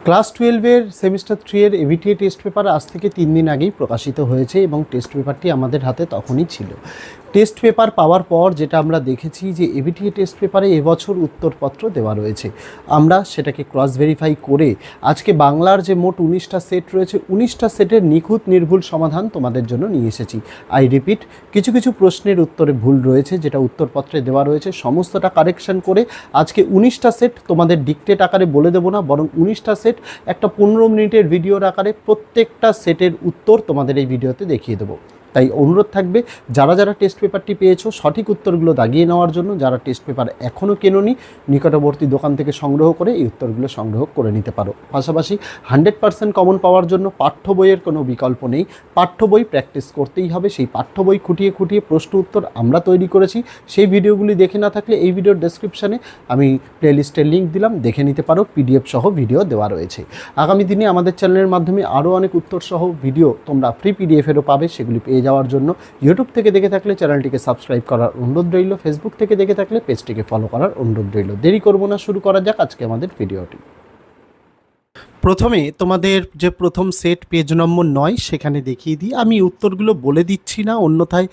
Class 12-এর semester 3-এর ABTA test paper আজ থেকে 3 দিন আগেই প্রকাশিত হয়েছে এবং টেস্ট পেপারটি আমাদের হাতে তখনই ছিল। টেস্ট পেপার পাওয়ার পর যেটা আমরা দেখেছি যে এবিটিএ টেস্ট পেপারে এবছর উত্তরপত্র দেওয়া রয়েছে। আমরা সেটাকে ক্রস ভেরিফাই করে আজকে বাংলার যে মোট 19টা সেট রয়েছে 19টা সেটের নিখুঁত নির্ভুল সমাধান তোমাদের জন্য নিয়ে এসেছি। আই রিপিট, কিছু কিছু প্রশ্নের উত্তরে ভুল রয়েছে যেটা উত্তরপত্রে দেওয়া রয়েছে, সমস্তটা কারেকশন করে আজকে 19টা সেট তোমাদের ডিকটেট আকারে বলে দেবো না, বরং 19টা সেট একটা 15 মিনিটের ভিডিওর আকারে প্রত্যেকটা সেটের উত্তর তোমাদের এই ভিডিওতে দেখিয়ে দেবো। তাই অনুরোধ থাকবে যারা যারা টেস্ট পেপারটি পেয়েছো সঠিক উত্তরগুলো দাগিয়ে নেওয়ার জন্য, যারা টেস্ট পেপার এখনও কেনোনি নিকটবর্তী দোকান থেকে সংগ্রহ করে এই উত্তরগুলো সংগ্রহ করে নিতে পারো। পাশাপাশি 100% কমন পাওয়ার জন্য পাঠ্য বইয়ের কোনো বিকল্প নেই, পাঠ্য বই প্র্যাকটিস করতেই হবে। সেই পাঠ্য বই খুঁটিয়ে খুঁটিয়ে প্রশ্ন উত্তর আমরা তৈরি করেছি, সেই ভিডিওগুলি দেখে না থাকলে এই ভিডিওর ডেসক্রিপশানে আমি প্লেলিস্টের লিঙ্ক দিলাম, দেখে নিতে পারো। পিডিএফ সহ ভিডিও দেওয়া রয়েছে। আগামী দিনে আমাদের চ্যানেলের মাধ্যমে আরও অনেক উত্তর সহ ভিডিও তোমরা ফ্রি পিডিএফেরও পাবে, সেগুলি পেয়ে যাওয়ার জন্য ইউটিউব থেকে দেখে থাকলে চ্যানেলটিকে সাবস্ক্রাইব করার অনুরোধ রইল, ফেসবুক থেকে দেখে থাকলে পেজটিকে ফলো করার অনুরোধ রইল। দেরি করব না, শুরু করা যাক আজকে আমাদের ভিডিওটি। প্রথমে তোমাদের যে প্রথম সেট পেজ নম্বর 9 সেখানে দেখিয়ে দিই। আমি উত্তরগুলো বলে দিচ্ছি না, অন্যথায়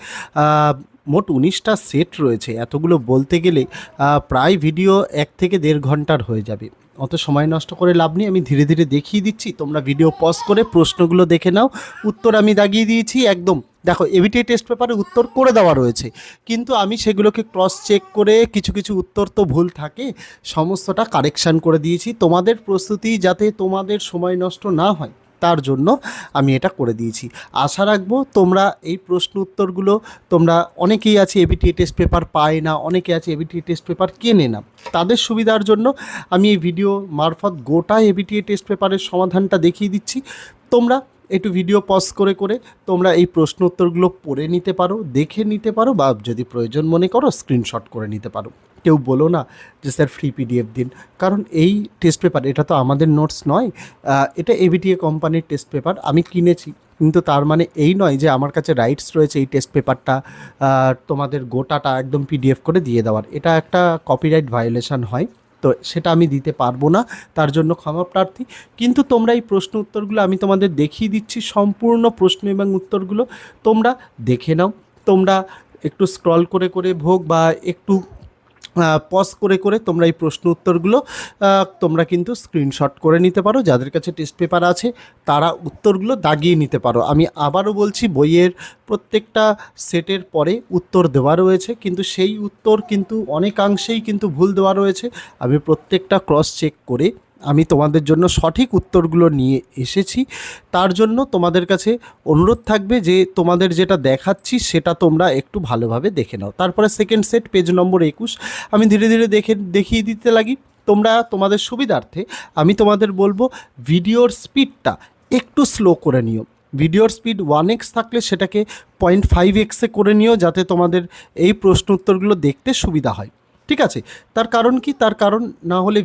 মোট 19টা সেট রয়েছে, এতগুলো বলতে গেলে প্রায় ভিডিও 1 থেকে 1.5 ঘন্টার হয়ে যাবে। অত সময় নষ্ট করে লাভ নেই, আমি ধীরে ধীরে দেখিয়ে দিচ্ছি, তোমরা ভিডিও পজ করে প্রশ্নগুলো দেখে নাও। উত্তর আমি দাগিয়ে দিয়েছি একদম, দেখো এবিটিএ টেস্ট পেপারে উত্তর করে দেওয়া রয়েছে, কিন্তু আমি সেগুলোকে ক্রস চেক করে কিছু কিছু উত্তর তো ভুল থাকে, সমস্তটা কারেকশান করে দিয়েছি তোমাদের প্রস্তুতি যাতে তোমাদের সময় নষ্ট না হয় তার জন্য আমি এটা করে দিয়েছি। আশা রাখবো তোমরা এই প্রশ্ন উত্তরগুলো, তোমরা অনেকেই আছে এবিটিএ টেস্ট পেপার পায় না, অনেকে আছে এবিটিএ টেস্ট পেপার কেনে না, তাদের সুবিধার জন্য আমি এই ভিডিও মারফত গোটা এবিটিএ টেস্ট পেপারের সমাধানটা দেখিয়ে দিচ্ছি। তোমরা একটু ভিডিও পজ করে করে তোমরা এই প্রশ্ন উত্তরগুলো পড়ে নিতে পারো, দেখে নিতে পারো, বা যদি প্রয়োজন মনে করো স্ক্রিনশট করে নিতে পারো। কেউ বলো না যে স্যার ফ্রি পিডিএফ দিন, কারণ এই টেস্ট পেপার এটা তো আমাদের নোটস নয়, এটা এবিটিএ কোম্পানির টেস্ট পেপার আমি কিনেছি, কিন্তু তার মানে এই নয় যে আমার কাছে রাইটস রয়েছে এই টেস্ট পেপারটা তোমাদের গোটাটা একদম পিডিএফ করে দিয়ে দেওয়ার। এটা একটা কপিরাইট ভায়োলেশন হয়, তো সেটা আমি দিতে পারবো না, তার জন্য ক্ষমা প্রার্থী। কিন্তু তোমরা এই প্রশ্ন উত্তরগুলো আমি তোমাদের দেখিয়ে দিচ্ছি, সম্পূর্ণ প্রশ্ন এবং উত্তরগুলো তোমরা দেখে নাও। তোমরা একটু স্ক্রল করে করে ভোগ বা একটু পজ করে করে তোমরা এই প্রশ্ন উত্তরগুলো তোমরা কিন্তু স্ক্রিনশট করে নিতে পারো। যাদের কাছে টেস্ট পেপার আছে তারা উত্তরগুলো দাগিয়ে নিতে পারো। আমি আবারও বলছি, বইয়ের প্রত্যেকটা সেটের পরে উত্তর দেওয়া রয়েছে, কিন্তু সেই উত্তর কিন্তু অনেকাংশেই কিন্তু ভুল দেওয়া রয়েছে। আমি প্রত্যেকটা ক্রস চেক করে আমি তোমাদের জন্য সঠিক উত্তরগুলো নিয়ে এসেছি। তার জন্য তোমাদের কাছে অনুরোধ থাকবে যে তোমাদের যেটা দেখাচ্ছি সেটা তোমরা একটু ভালোভাবে দেখে নাও। তারপরে সেকেন্ড সেট পেজ নম্বর 21 আমি ধীরে ধীরে দেখিয়ে দিতে লাগি। তোমরা তোমাদের সুবিধার্থে আমি তোমাদের বলবো ভিডিওর স্পিডটা একটু স্লো করে নিও। ভিডিওর স্পিড 1x থাকলে সেটাকে 0.5x করে নিও, যাতে তোমাদের এই প্রশ্ন উত্তরগুলো দেখতে সুবিধা হয়। ঠিক আছে, তার কারণ কি, তার কারণ না হলে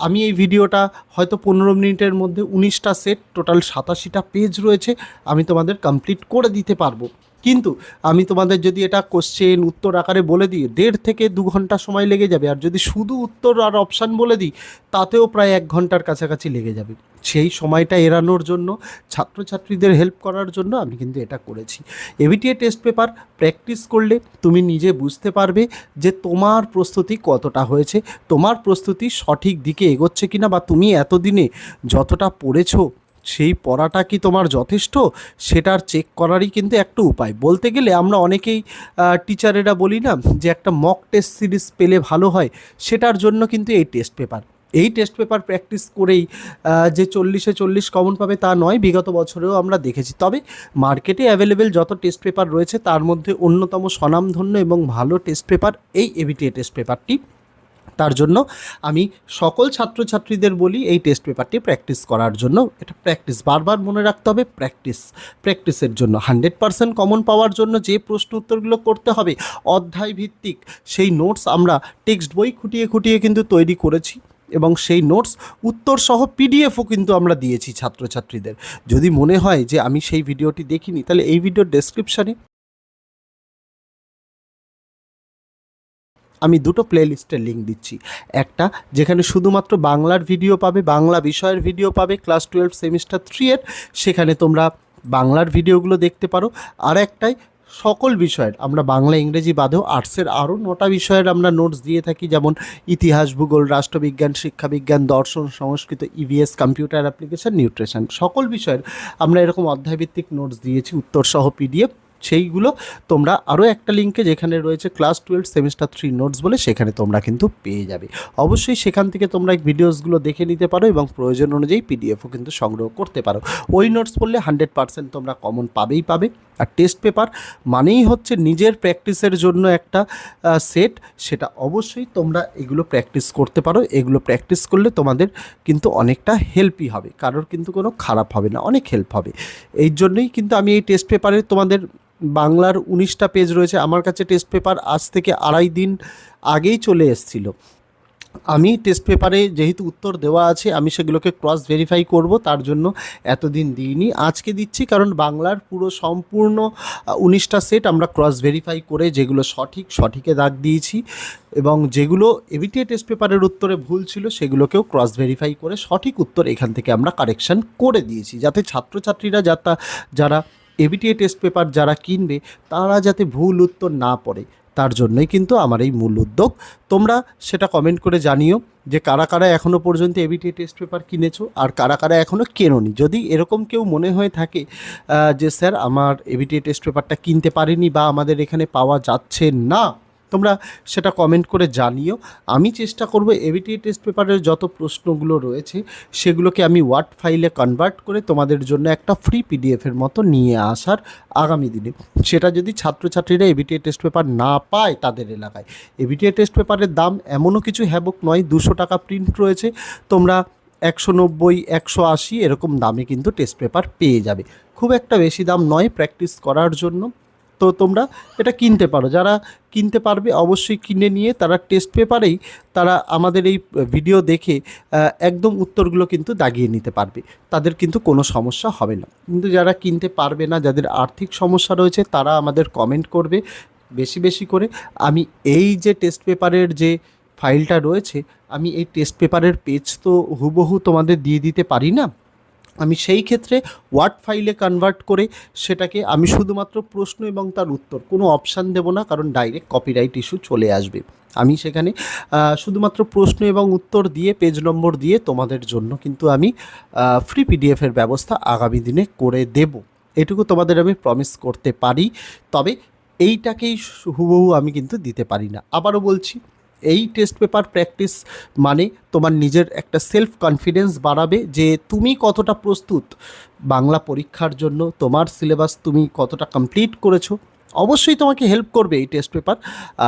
আমি এই ভিডিওটা হয়তো 15 মিনিটের মধ্যে 19টা সেট টোটাল 87টা পেজ রয়েছে আমি তোমাদের কমপ্লিট করে দিতে পারবো, কিন্তু আমি তোমাদের যদি এটা কোশ্চেন উত্তর আকারে বলে দিই 1.5 থেকে 2 ঘন্টা সময় লেগে যাবে, আর যদি শুধু উত্তর আর অপশান বলে দিই তাতেও প্রায় 1 ঘন্টার কাছাকাছি লেগে যাবে। সেই সময়টা এড়ানোর জন্য, ছাত্রছাত্রীদের হেল্প করার জন্য আমি কিন্তু এটা করেছি। এবিটিএ টেস্ট পেপার প্র্যাকটিস করলে তুমি নিজে বুঝতে পারবে যে তোমার প্রস্তুতি কতটা হয়েছে, তোমার প্রস্তুতি সঠিক দিকে এগোচ্ছে কিনা, বা তুমি এতদিনে যতটা পড়েছো সেই পড়াটা কি তোমার যথেষ্ট, সেটার চেক করারই কিন্তু একটা উপায়। বলতে গেলে আমরা অনেকেই টিচারেরা বলি না যে একটা মক টেস্ট সিরিজ পেলে ভালো হয়, সেটার জন্য কিন্তু এই টেস্ট পেপার প্র্যাকটিস করেই যে 40-এ 40 কমন পাবে তা নয়, বিগত বছরেও আমরা দেখেছি। তবে মার্কেটে অ্যাভেলেবেল যত টেস্ট পেপার রয়েছে তার মধ্যে অন্যতম স্বনামধন্য এবং ভালো টেস্ট পেপার এই এবিটিএ টেস্ট পেপারটি। তার জন্য আমি সকল ছাত্রছাত্রীদের বলি এই টেস্ট পেপারটি প্র্যাকটিস করার জন্য। এটা প্র্যাকটিস, বারবার মনে রাখতে হবে, প্র্যাকটিসের জন্য। 100% কমন পাওয়ার জন্য যে প্রশ্ন উত্তরগুলো করতে হবে অধ্যায় ভিত্তিক, সেই নোটস আমরা টেক্সট বই খুঁটিয়ে খুঁটিয়ে কিন্তু তৈরি করেছি, এবং সেই নোটস উত্তর সহ পিডিএফও কিন্তু আমরা দিয়েছি ছাত্রছাত্রীদের। যদি মনে হয় যে আমি সেই ভিডিওটি দেখিনি, তাহলে এই ভিডিওর ডেসক্রিপশানে আমি দুটো প্লেলিস্টের লিঙ্ক দিচ্ছি। একটা যেখানে শুধুমাত্র বাংলার ভিডিও পাবে, বাংলা বিষয়ের ভিডিও পাবে ক্লাস 12 সেমিস্টার 3 এর, সেখানে তোমরা বাংলার ভিডিওগুলো দেখতে পারো। আর একটাই সকল বিষয়ের, আমরা বাংলা ইংরেজি বাদেও আর্টসের আরও 9টা বিষয়ের আমরা নোটস দিয়ে থাকি, যেমন ইতিহাস, ভূগোল, রাষ্ট্রবিজ্ঞান, শিক্ষাবিজ্ঞান, দর্শন, সংস্কৃত, ইভিএস, কম্পিউটার অ্যাপ্লিকেশন, নিউট্রিশন, সকল বিষয়ের আমরা এরকম অধ্যায়ভিত্তিক নোটস দিয়েছি উত্তরসহ পিডিএফ। সেইগুলো তোমরা আরও একটা লিঙ্কে যেখানে রয়েছে ক্লাস 12 সেমিস্টার 3 নোটস বলে, সেখানে তোমরা কিন্তু পেয়ে যাবে। অবশ্যই সেখান থেকে তোমরা ভিডিওসগুলো দেখে নিতে পারো এবং প্রয়োজন অনুযায়ী পিডিএফও কিন্তু সংগ্রহ করতে পারো। ওই নোটস পড়লে 100% তোমরা কমন পাবেই পাবে। আর টেস্ট পেপার মানেই হচ্ছে নিজের প্র্যাকটিসের জন্য একটা সেট, সেটা অবশ্যই তোমরা এগুলো প্র্যাকটিস করতে পারো। এগুলো প্র্যাকটিস করলে তোমাদের কিন্তু অনেকটা হেল্পই হবে, কারোর কিন্তু কোনো খারাপ হবে না, অনেক হেল্প হবে। এই জন্যই কিন্তু আমি এই টেস্ট পেপারে তোমাদের বাংলার 19টা পেজ রয়েছে। আমার কাছে টেস্ট পেপার আজ থেকে 2.5 দিন আগেই চলে এসেছিল। আমি টেস্ট পেপারে যেহেতু উত্তর দেওয়া আছে, আমি সেগুলোকে ক্রস ভেরিফাই করব, তার জন্য এতদিন দিইনি, আজকে দিচ্ছি। কারণ বাংলার পুরো সম্পূর্ণ 19টা সেট আমরা ক্রস ভেরিফাই করে যেগুলো সঠিকে দাগ দিয়েছি, এবং যেগুলো এবিটিএ টেস্ট পেপারের উত্তরে ভুল ছিল সেগুলোকেও ক্রস ভেরিফাই করে সঠিক উত্তর এখান থেকে আমরা কারেকশান করে দিয়েছি, যাতে ছাত্রছাত্রীরা যারা এবিটিএ টেস্ট পেপার যারা কিনবে তারা যাতে ভুল উত্তর না পড়ে, তার জন্যই কিন্তু আমার এই মূল উদ্যোগ। তোমরা সেটা কমেন্ট করে জানিও যে কারা কারা এখনও পর্যন্ত এবিটিএ টেস্ট পেপার কিনেছো আর কারা কারা এখনও কেনোনি। যদি এরকম কেউ মনে হয়ে থাকে যে স্যার আমার এবিটিএ টেস্ট পেপারটা কিনতে পারিনি বা আমাদের এখানে পাওয়া যাচ্ছে না, তোমরা সেটা কমেন্ট করে জানিও। আমি চেষ্টা করব এবিটিএ টেস্ট পেপারের যত প্রশ্নগুলো রয়েছে সেগুলোকে আমি ওয়ার্ড ফাইলে কনভার্ট করে তোমাদের জন্য একটা ফ্রি পিডিএফের মতো নিয়ে আসার আগামী দিনে। সেটা যদি ছাত্রছাত্রীরা এবিটিএ টেস্ট পেপার না পায় তাদের এলাকায়, এবিটিএ টেস্ট পেপারের দাম এমনও কিছু হ্যাবক নয়, 200 টাকা প্রিন্ট রয়েছে, তোমরা 190, 180 এরকম দামে কিন্তু টেস্ট পেপার পেয়ে যাবে। খুব একটা বেশি দাম নয় প্র্যাকটিস করার জন্য। তো তোমরা এটা কিনতে পারো, যারা কিনতে পারবে অবশ্যই কিনে নিয়ে তারা টেস্ট পেপারেই তারা আমাদের এই ভিডিও দেখে একদম উত্তরগুলো কিন্তু দাগিয়ে নিতে পারবে, তাদের কিন্তু কোনো সমস্যা হবে না। কিন্তু যারা কিনতে পারবে না, যাদের আর্থিক সমস্যা রয়েছে, তারা আমাদের কমেন্ট করবে বেশি বেশি করে। আমি এই যে টেস্ট পেপারের যে ফাইলটা রয়েছে, আমি এই টেস্ট পেপারের পেজ তো হুবহু তোমাদের দিয়ে দিতে পারি না, আমি সেই ক্ষেত্রে ওয়ার্ড ফাইলে কনভার্ট করে সেটাকে আমি শুধুমাত্র প্রশ্ন এবং তার উত্তর, কোনো অপশান দেব না, কারণ ডাইরেক্ট কপিরাইট ইস্যু চলে আসবে। আমি সেখানে শুধুমাত্র প্রশ্ন এবং উত্তর দিয়ে পেজ নম্বর দিয়ে তোমাদের জন্য কিন্তু আমি ফ্রি পিডিএফের ব্যবস্থা আগামী দিনে করে দেব, এটুকু তোমাদের আমি প্রমিস করতে পারি। তবে এইটাকেই হুবহু আমি কিন্তু দিতে পারি না। আবারও বলছি, এই টেস্ট পেপার প্র্যাকটিস মানে তোমার নিজের একটা সেলফ কনফিডেন্স বাড়াবে যে তুমি কতটা প্রস্তুত বাংলা পরীক্ষার জন্য, তোমার সিলেবাস তুমি কতটা কমপ্লিট করেছো। অবশ্যই তোমাকে হেল্প করবে এই টেস্ট পেপার।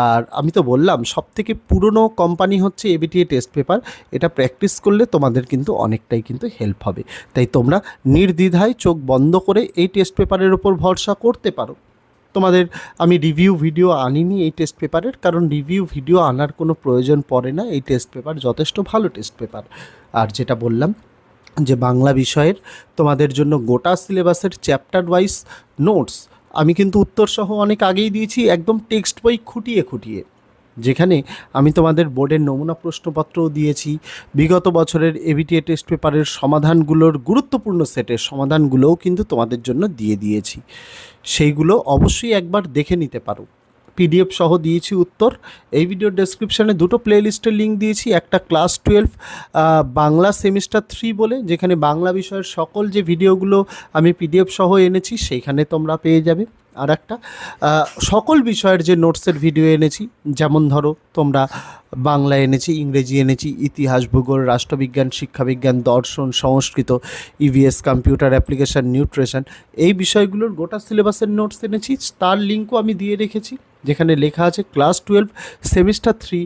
আর আমি তো বললাম সবথেকে পুরনো কোম্পানি হচ্ছে এবিটিএ টেস্ট পেপার, এটা প্র্যাকটিস করলে তোমাদের কিন্তু অনেকটাই কিন্তু হেল্প হবে। তাই তোমরা নির্দ্বিধায় চোখ বন্ধ করে এই টেস্ট পেপারের ওপর ভরসা করতে পারো। তোমাদের আমি রিভিউ ভিডিও আনিনি এই টেস্ট পেপারের, কারণ রিভিউ ভিডিও আনার কোনো প্রয়োজন পড়ে না, এই টেস্ট পেপার যথেষ্ট ভালো টেস্ট পেপার। আর যেটা বললাম যে বাংলা বিষয়ের তোমাদের জন্য গোটা সিলেবাসের চ্যাপ্টার ওয়াইজ নোটস আমি কিন্তু উত্তরসহ অনেক আগেই দিয়েছি, একদম টেক্সট বই খুঁটিয়ে খুঁটিয়ে, যেখানে আমি তোমাদের বোর্ডের নমুনা প্রশ্নপত্রও দিয়েছি, বিগত বছরের এবিটিএ টেস্ট পেপারের সমাধানগুলোর গুরুত্বপূর্ণ সেটের সমাধানগুলোও কিন্তু তোমাদের জন্য দিয়ে দিয়েছি। সেইগুলো অবশ্যই একবার দেখে নিতে পারো, পিডিএফ সহ দিয়েছি উত্তর। এই ভিডিওর ডেসক্রিপশানে দুটো প্লেলিস্টের লিঙ্ক দিয়েছি, একটা ক্লাস 12 বাংলা সেমিস্টার 3 বলে, যেখানে বাংলা বিষয়ের সকল যে ভিডিওগুলো আমি পিডিএফ সহ এনেছি সেইখানে তোমরা পেয়ে যাবে। আর একটা সকল বিষয়ের যে নোটসের ভিডিও এনেছি, যেমন ধরো তোমরা বাংলা এনেছি, ইংরেজি এনেছি, ইতিহাস, ভূগোল, রাষ্ট্রবিজ্ঞান, শিক্ষাবিজ্ঞান, দর্শন, সংস্কৃত, ইভিএস, কম্পিউটার অ্যাপ্লিকেশান, নিউট্রিশন, এই বিষয়গুলোর গোটা সিলেবাসের নোটস এনেছি, তার লিঙ্কও আমি দিয়ে রেখেছি, যেখানে লেখা আছে ক্লাস 12 সেমিস্টার 3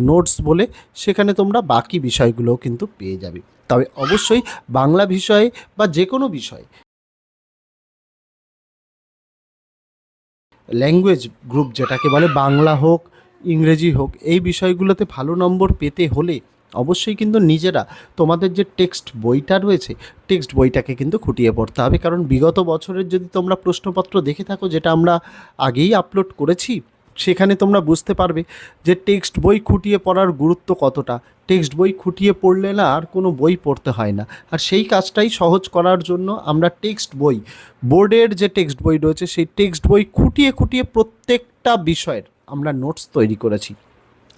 নোটস বলে, সেখানে তোমরা বাকি বিষয়গুলোও কিন্তু পেয়ে যাবে। তবে অবশ্যই বাংলা বিষয়ে বা যে কোনো বিষয় ল্যাঙ্গুয়েজ গ্রুপ যেটাকে বলে, বাংলা হোক ইংরেজি হোক, এই বিষয়গুলোতে ভালো নম্বর পেতে হলে অবশ্যই কিন্তু নিজেরা তোমাদের যে টেক্সট বইটা রয়েছে, টেক্সট বইটাকে কিন্তু খুঁটিয়ে পড়তে হবে। কারণ বিগত বছরের যদি তোমরা প্রশ্নপত্র দেখে থাকো, যেটা আমরা আগেই আপলোড করেছি সেখানে তোমরা বুঝতে পারবে যে টেক্সট বই খুঁটিয়ে পড়ার গুরুত্ব কতটা। টেক্সট বই খুঁটিয়ে পড়লে না আর কোনো বই পড়তে হয় না। আর সেই কাজটাই সহজ করার জন্য আমরা টেক্সট বই, বোর্ডের যে টেক্সট বই রয়েছে সেই টেক্সট বই খুঁটিয়ে খুঁটিয়ে প্রত্যেকটা বিষয়ের আমরা নোটস তৈরি করেছি।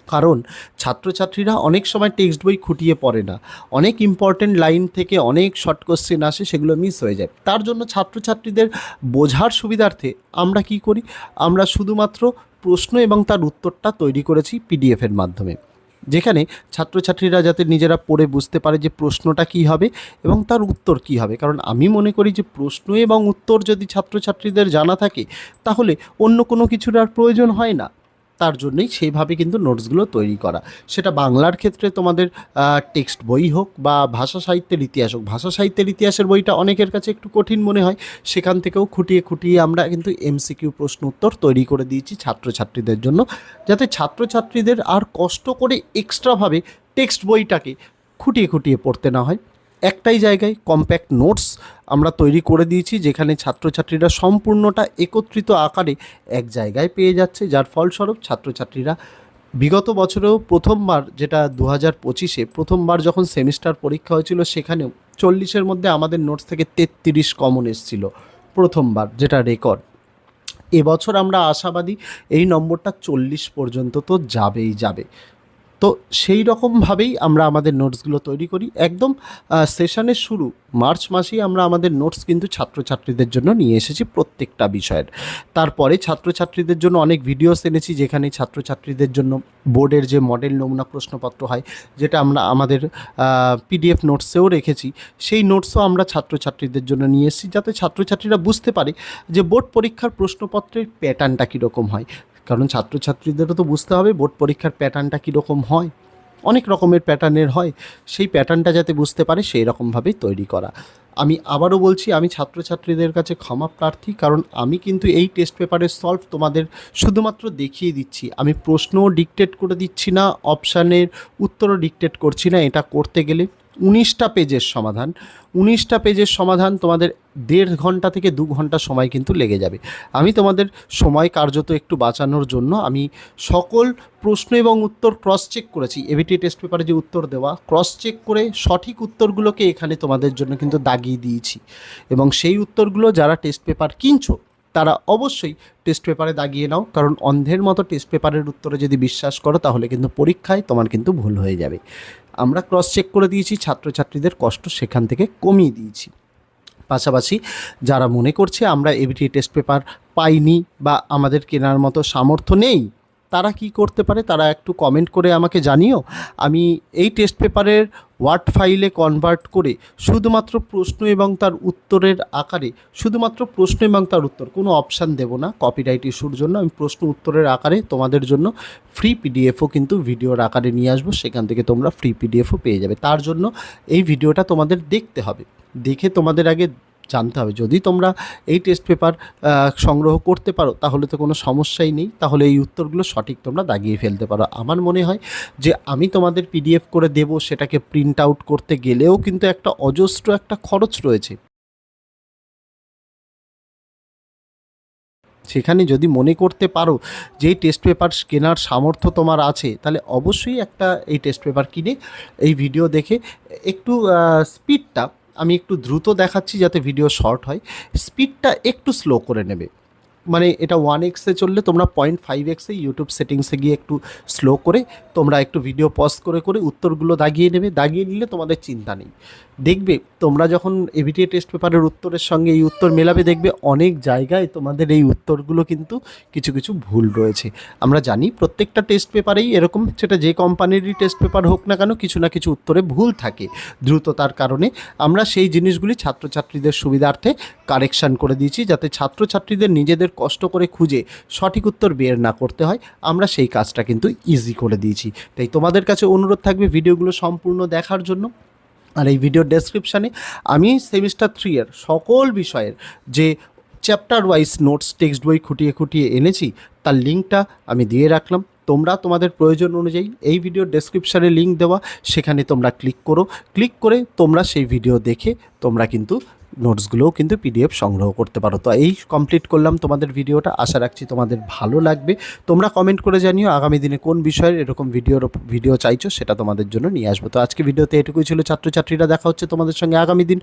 কারণ ছাত্রছাত্রীরা অনেক সময় টেক্সট বই খুঁটিয়ে পড়ে না, অনেক ইম্পর্টেন্ট লাইন থেকে অনেক শর্ট কোশ্চেন আসে, সেগুলো মিস হয়ে যায়। তার জন্য ছাত্রছাত্রীদের বোঝার সুবিধার্থে আমরা কি করি, আমরা শুধুমাত্র প্রশ্ন এবং তার উত্তরটা তৈরি করেছি পিডিএফের মাধ্যমে, যেখানে ছাত্রছাত্রীরা যাতে নিজেরা পড়ে বুঝতে পারে যে প্রশ্নটা কী হবে এবং তার উত্তর কী হবে। কারণ আমি মনে করি যে প্রশ্ন এবং উত্তর যদি ছাত্রছাত্রীদের জানা থাকে তাহলে অন্য কোনো কিছুর আর প্রয়োজন হয় না। তার জন্যই সেইভাবে কিন্তু নোটসগুলো তৈরি করা। সেটা বাংলার ক্ষেত্রে তোমাদের টেক্সট বই হোক বা ভাষা সাহিত্যের ইতিহাস হোক। ভাষা সাহিত্যের ইতিহাসের বইটা অনেকের কাছে একটু কঠিন মনে হয়, সেখান থেকেও খুঁটিয়ে খুঁটিয়ে আমরা কিন্তু এমসিকিউ প্রশ্ন উত্তর তৈরি করে দিয়েছি ছাত্রছাত্রীদের জন্য, যাতে ছাত্রছাত্রীদের আর কষ্ট করে এক্সট্রাভাবে টেক্সট বইটাকে খুঁটিয়ে খুঁটিয়ে পড়তে না হয়। একটাই জায়গায় কম্প্যাক্ট নোটস আমরা তৈরি করে দিয়েছি, যেখানে ছাত্রছাত্রীরা সম্পূর্ণটা একত্রিত আকারে এক জায়গায় পেয়ে যাচ্ছে, যার ফলস্বরূপ ছাত্রছাত্রীরা বিগত বছরেও প্রথমবার, যেটা 2025-এ প্রথমবার যখন সেমিস্টার পরীক্ষা হয়েছিল, সেখানেও 40-এর মধ্যে আমাদের নোটস থেকে 33 কমন এসেছিল প্রথমবার, যেটা রেকর্ড। এবছর আমরা আশাবাদী এই নম্বরটা 40 পর্যন্ত তো যাবেই যাবে। তো সেই রকমভাবেই আমরা আমাদের নোটসগুলো তৈরি করি। একদম সেশনের শুরু মার্চ মাসেই আমরা আমাদের নোটস কিন্তু ছাত্রছাত্রীদের জন্য নিয়ে এসেছি প্রত্যেকটা বিষয়ের। তারপরে ছাত্রছাত্রীদের জন্য অনেক ভিডিওস এনেছি, যেখানে ছাত্রছাত্রীদের জন্য বোর্ডের যে মডেল নমুনা প্রশ্নপত্র হয়, যেটা আমরা আমাদের পিডিএফ নোটসেও রেখেছি, সেই নোটসও আমরা ছাত্রছাত্রীদের জন্য নিয়ে এসেছি, যাতে ছাত্রছাত্রীরা বুঝতে পারে যে বোর্ড পরীক্ষার প্রশ্নপত্রের প্যাটার্নটা কীরকম হয়। কারণ ছাত্রছাত্রীদেরও তো বুঝতে হবে বোর্ড পরীক্ষার প্যাটার্নটা কীরকম হয়, অনেক রকমের প্যাটার্নের হয়, সেই প্যাটার্নটা যাতে বুঝতে পারে সেই রকমভাবেই তৈরি করা। আমি আবারও বলছি, আমি ছাত্রছাত্রীদের কাছে ক্ষমা প্রার্থী, কারণ আমি কিন্তু এই টেস্ট পেপারের সলভ তোমাদের শুধুমাত্র দেখিয়ে দিচ্ছি, আমি প্রশ্নও ডিকটেট করে দিচ্ছি না, অপশানের উত্তরও ডিকটেট করছি না। এটা করতে গেলে 19টা পেজের সমাধান, 19টা পেজের সমাধান তোমাদের 1.5 ঘন্টা থেকে 2 ঘন্টা সময় কিন্তু লেগে যাবে। আমি তোমাদের সময় কার্যত একটু বাঁচানোর জন্য আমি সকল প্রশ্ন এবং উত্তর ক্রস চেক করেছি। এবিটি টেস্ট পেপারে যে উত্তর দেওয়া, ক্রস চেক করে সঠিক উত্তরগুলোকে এখানে তোমাদের জন্য কিন্তু দাগিয়ে দিয়েছি, এবং সেই উত্তরগুলো যারা টেস্ট পেপার কিনছো তারা অবশ্যই টেস্ট পেপারে দাগিয়ে নাও, কারণ অন্ধের মতো টেস্ট পেপারের উত্তরে যদি বিশ্বাস করো তাহলে কিন্তু পরীক্ষায় তোমার কিন্তু ভুল হয়ে যাবে। আমরা ক্রস চেক করে দিয়েছি, ছাত্রছাত্রীদের কষ্ট সেখান থেকে কমিয়ে দিয়েছি। পাশাপাশি যারা মনে করছে আমরা এবিটি টেস্ট পেপার পাইনি বা আমাদের কেনার মতো সামর্থ্য নেই, তারা কি করতে পারে, তারা একটু কমেন্ট করে আমাকে জানিও। আমি এই টেস্ট পেপারের ওয়ার্ড ফাইলে কনভার্ট করে শুধুমাত্র প্রশ্ন এবং তার উত্তরের আকারে, শুধুমাত্র প্রশ্ন এবং তার উত্তর, কোনো অপশান দেব না কপিরাইট ইস্যুর জন্য, আমি প্রশ্ন উত্তরের আকারে তোমাদের জন্য ফ্রি পিডিএফও কিন্তু ভিডিওর আকারে নিয়ে আসবো, সেখান থেকে তোমরা ফ্রি পিডিএফও পেয়ে যাবে। তার জন্য এই ভিডিওটা তোমাদের দেখতে হবে, দেখে তোমাদের আগে জানতে হবে। যদি তোমরা এই টেস্ট পেপার সংগ্রহ করতে পারো তাহলে তো কোনো সমস্যাই নেই, তাহলে এই উত্তরগুলো সঠিক তোমরা দাগিয়ে ফেলতে পারো। আমার মনে হয় যে আমি তোমাদের পিডিএফ করে দেব, সেটাকে প্রিন্ট আউট করতে গেলেও কিন্তু একটা অজস্র একটা খরচ রয়েছে। সেখানে যদি মনে করতে পারো যে এই টেস্ট পেপার কেনার সামর্থ্য তোমার আছে, তাহলে অবশ্যই একটা এই টেস্ট পেপার কিনে এই ভিডিও দেখে একটু স্পিডটা আমি একটু দ্রুত দেখাচ্ছি যাতে ভিডিও শর্ট হয়, স্পিডটা একটু স্লো করে নেবে। মানে এটা 1x চললে তোমরা 0.5x ইউটিউব সেটিংসে গিয়ে একটু স্লো করে তোমরা একটু ভিডিও পজ করে করে উত্তরগুলো দাগিয়ে নেবে। দাগিয়ে নিলে তোমাদের চিন্তা নেই, দেখবে তোমরা যখন এবিটিএ টেস্ট পেপারের উত্তরের সঙ্গে এই উত্তর মেলাবে, দেখবে অনেক জায়গায় তোমাদের এই উত্তরগুলো কিন্তু কিছু কিছু ভুল রয়েছে। আমরা জানি প্রত্যেকটা টেস্ট পেপারেই এরকম, সেটা যে কোম্পানিরই টেস্ট পেপার হোক না কেন, কিছু না কিছু উত্তরে ভুল থাকে দ্রুততার কারণে। আমরা সেই জিনিসগুলি ছাত্রছাত্রীদের সুবিধার্থে কারেকশান করে দিয়েছি, যাতে ছাত্রছাত্রীদের নিজেদের কষ্ট করে খুঁজে সঠিক উত্তর বের না করতে হয়। আমরা সেই কাজটা কিন্তু ইজি করে দিয়েছি। তাই তোমাদের কাছে অনুরোধ থাকবে ভিডিওগুলো সম্পূর্ণ দেখার জন্য। আর এই ভিডিওর ডেসক্রিপশানে আমি সেমিস্টার 3 এর সকল বিষয়ের যে চ্যাপ্টার ওয়াইজ নোটস টেক্সট বই খুঁটিয়ে খুঁটিয়ে এনেছি তার লিঙ্কটা আমি দিয়ে রাখলাম। তোমরা তোমাদের প্রয়োজন অনুযায়ী এই ভিডিওর ডেসক্রিপশানে লিঙ্ক দেওয়া, সেখানে তোমরা ক্লিক করো, ক্লিক করে তোমরা সেই ভিডিও দেখে তোমরা কিন্তু নোটসগুলোও কিন্তু পিডিএফ সংগ্রহ করতে পারো। তো এই কমপ্লিট করলাম তোমাদের ভিডিওটা, আশা রাখছি তোমাদের ভালো লাগবে। তোমরা কমেন্ট করে জানিও আগামী দিনে কোন বিষয়ের এরকম ভিডিও চাইছো, সেটা তোমাদের জন্য নিয়ে আসবো। তো আজকে ভিডিওতে এটুকুই ছিল ছাত্রছাত্রীরা, দেখা হচ্ছে তোমাদের সঙ্গে আগামী দিন